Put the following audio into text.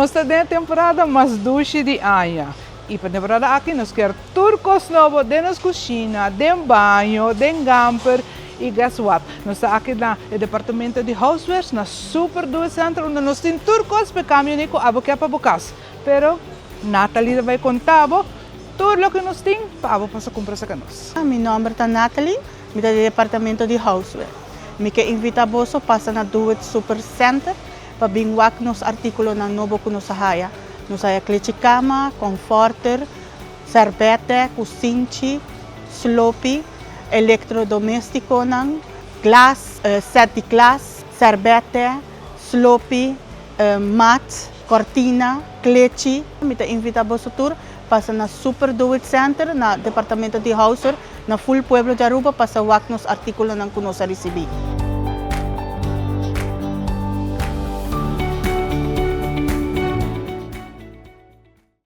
Nossa de temporada mais doce de aia. E para temporada aqui nós quer turcos novo de nas cozinha, de banho, de camper. E guess what? Nós estamos aqui no departamento de housewares, na super do centro, onde nós temos turcos para caminhar com a boca para bocas. Pero Nathalie vai contar tudo o que nós temos para passar a comprar com nós. Meu nome é Nathalie, eu sou do departamento de houseware. Me que invita você para na Do It Super Center para binwak nos artículos na novo que nos haya. Nos haya cliente cama, comforter, servete, cozinha, sloppy, eletrodoméstico nang, glass, set de glass, servete, sloppy, mat, cortina, cliente. Me invita você para na Super Do It Center, na departamento de houseware, na full Pueblo de Aruba, para wak nos artículos nang que nos recebi.